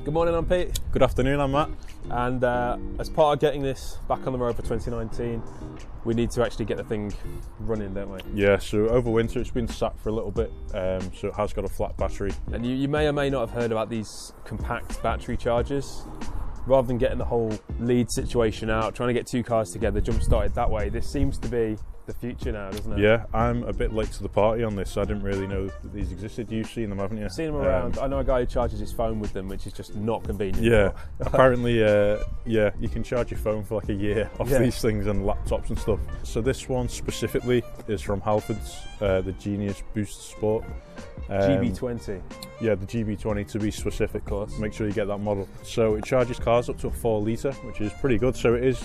Good morning, I'm Pete. Good afternoon, I'm Matt. And as part of getting this back on the road for 2019, we need to actually get the thing running, don't we? Yeah, so over winter it's been sat for a little bit, so it has got a flat battery. And you may or may not have heard about these compact battery chargers. Rather than getting the whole lead situation out, trying to get two cars together, jump started that way, this seems to be the future now, doesn't it? Yeah, I'm a bit late to the party on this. I didn't really know that these existed. You've seen them, haven't you? I've seen them around. I know a guy who charges his phone with them, which is just not convenient. Yeah, apparently, yeah, you can charge your phone for like a year off these things and laptops and stuff. So this one specifically is from Halfords, the Genius Boost Sport. GB20. Yeah, the GB20 to be specific. Of course. Make sure you get that model. So it charges cars up to a 4 litre, which is pretty good. So it is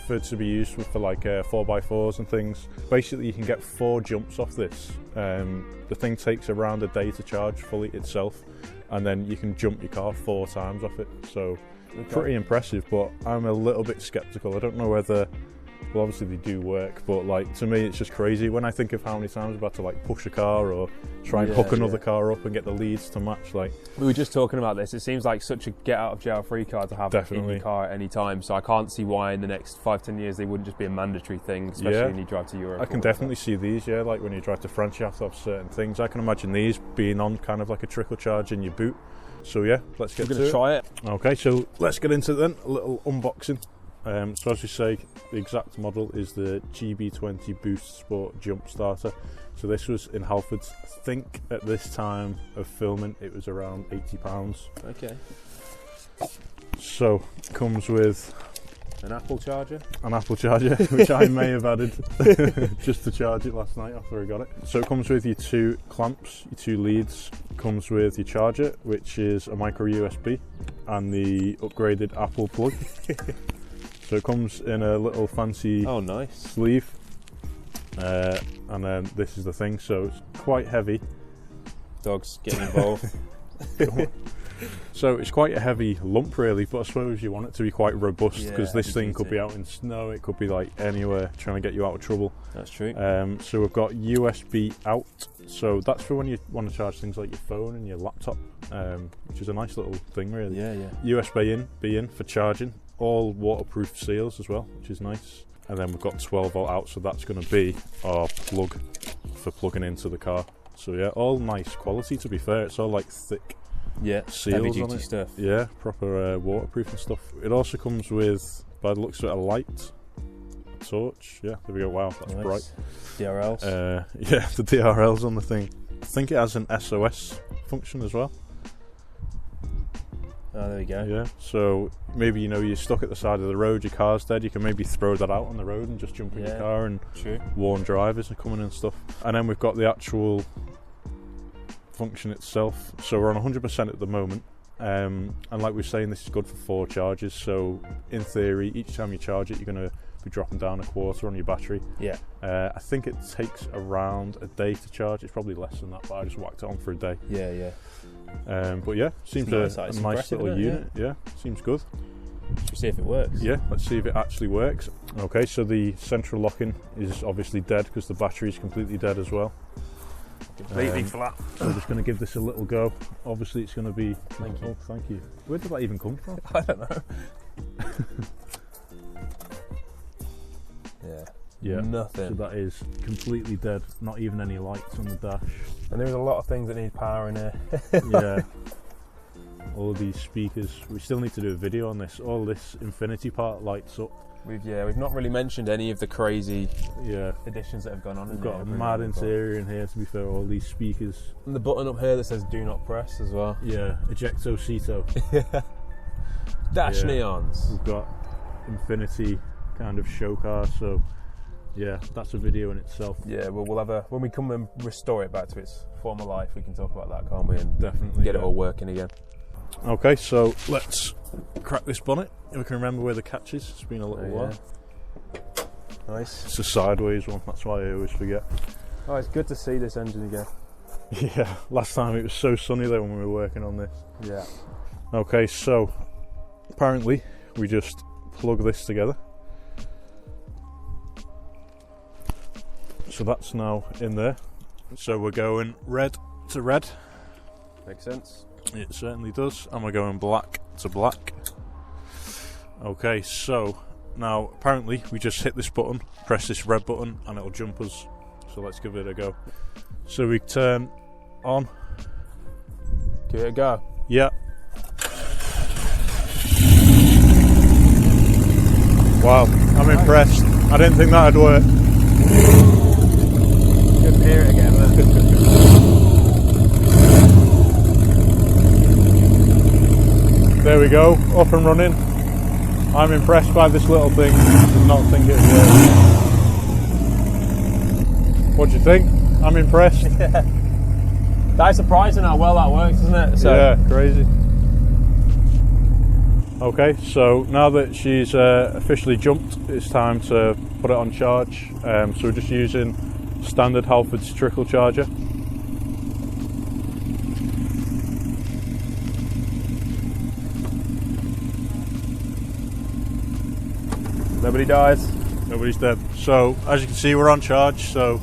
to be used for like 4x4s and things. Basically, you can get 4 jumps off this. The thing takes around a day to charge fully itself, and then you can jump your car 4 times off it. So pretty impressive, but I'm a little bit skeptical. I don't know whether, well, obviously they do work, but like to me it's just crazy when I think of how many times I've had to like push a car or try and hook another car up and get the leads to match. Like, we were just talking about this, it seems like such a get out of jail free card to have in your car at any time, so I can't see why in the next 5-10 years they wouldn't just be a mandatory thing, especially when you drive to Europe. I can definitely see these, like when you drive to France you have to have certain things. I can imagine these being on kind of like a trickle charge in your boot. So yeah, let's get to it. We're going to try it. Okay, so let's get into it then, a little unboxing. So as we say, the exact model is the GB20 Boost Sport Jump Starter. So this was in Halfords. I think at this time of filming it was around £80. Okay. So it comes with an Apple charger, which I may have added just to charge it last night after I got it. So it comes with your 2 clamps, your 2 leads. It comes with your charger, which is a micro USB, and the upgraded Apple plug. So it comes in a little fancy sleeve, and then this is the thing, so it's quite heavy. Dogs getting involved. So it's quite a heavy lump really, but I suppose you want it to be quite robust, because this thing could be out in snow, it could be like anywhere trying to get you out of trouble. That's true. So we've got USB out, so that's for when you want to charge things like your phone and your laptop, which is a nice little thing really. USB in for charging. All waterproof seals as well, which is nice. And then we've got 12 volt out, so that's going to be our plug for plugging into the car. So yeah, all nice quality to be fair. It's all like thick seals, heavy duty on it. stuff. Yeah, proper waterproof and stuff. It also comes with, by the looks of it, a light, a torch. Yeah, there we go. Wow, that's bright. DRLs. Yeah, the DRLs on the thing. I think it has an SOS function as well. Oh, there we go. Yeah, so maybe you're stuck at the side of the road, your car's dead, you can maybe throw that out on the road and just jump in your car and warn drivers are coming and stuff. And then we've got the actual function itself. So we're on 100% at the moment, and like we were saying, this is good for 4 charges. So in theory, each time you charge it, you're going to be dropping down a quarter on your battery. I think it takes around a day to charge. It's probably less than that, but I just whacked it on for a day. But yeah, seems a nice little unit. Yeah, seems good. Should we see if it works? Yeah, let's see if it actually works. Okay, so the central locking is obviously dead because the battery is completely dead as well. Completely flat. So we're just going to give this a little go. Obviously it's going to be... Thank you. Where did that even come from? I don't know. Yeah, nothing. So that is completely dead, not even any lights on the dash. And there's a lot of things that need power in here. Yeah. All these speakers. We still need to do a video on this. All this infinity part lights up. We've not really mentioned any of the crazy additions that have gone on. We've got a mad interior in here, to be fair, all these speakers. And the button up here that says do not press as well. Yeah, ejecto seato. Dash neons. We've got infinity kind of show car, so yeah, that's a video in itself. Yeah, well, we'll have when we come and restore it back to its former life, we can talk about that, can't we? And definitely get it all working again. Okay, so let's crack this bonnet. If we can remember where the catch is. It's been a little while. Nice. It's a sideways one, that's why I always forget. Oh, it's good to see this engine again. Yeah, last time it was so sunny though when we were working on this. Yeah. Okay, so apparently we just plug this together. So that's now in there. So we're going red to red. Makes sense. It certainly does, and we're going black to black. Okay, so now apparently we just hit this button, press this red button, and it'll jump us. So let's give it a go. So we turn on. Give it a go. Yeah. Wow, I'm impressed. I didn't think that'd work. Good to hear it again. There we go, up and running. I'm impressed by this little thing. Did not think it'd work. What do you think? I'm impressed. Yeah. That's surprising how well that works, isn't it? So. Yeah, crazy. Okay, so now that she's officially jumped, it's time to put it on charge. So we're just using standard Halfords trickle charger. Nobody dies. Nobody's dead. So as you can see, we're on charge. So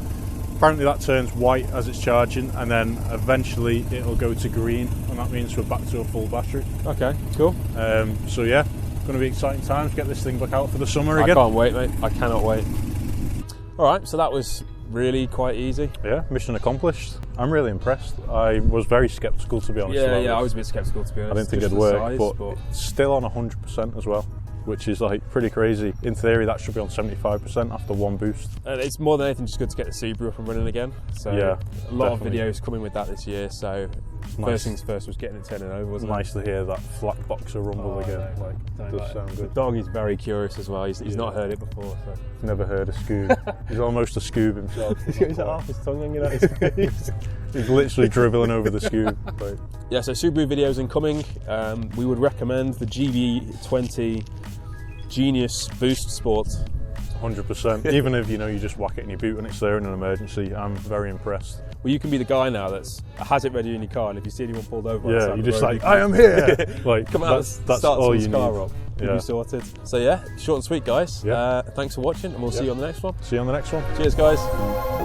apparently that turns white as it's charging, and then eventually it'll go to green, and that means we're back to a full battery. Okay, cool. So yeah, going to be exciting times. Get this thing back out for the summer again. I can't wait, mate. I cannot wait. All right, so that was really quite easy. Yeah, mission accomplished. I'm really impressed. I was very sceptical, to be honest. Yeah, I was a bit sceptical, to be honest. I didn't think it'd work, but it's still on 100% as well, which is like pretty crazy. In theory, that should be on 75% after one boost. And it's more than anything just good to get the Subaru up and running again. So yeah, a lot definitely. of videos coming with that this year. So first things first was getting it turning over, wasn't it? Nice to hear that flat boxer rumble again. Does sound good. The dog is very curious as well. He's not heard it before. So. He's never heard a scoob. He's almost a scoob himself. He's got half his tongue hanging out his face. He's literally dribbling over the scoob. Right. Yeah, so Subaru videos incoming. We would recommend the GB20 Genius Boost Sport. 100%. Even if you just whack it in your boot and it's there in an emergency, I'm very impressed. Well, you can be the guy now that has it ready in your car, and if you see anyone pulled over, yeah, you're just like, I am here. Like, come out, that's all you car need. up. You'll be sorted. So yeah, short and sweet, guys. Yeah. Thanks for watching, and we'll see you on the next one. See you on the next one. Cheers, guys.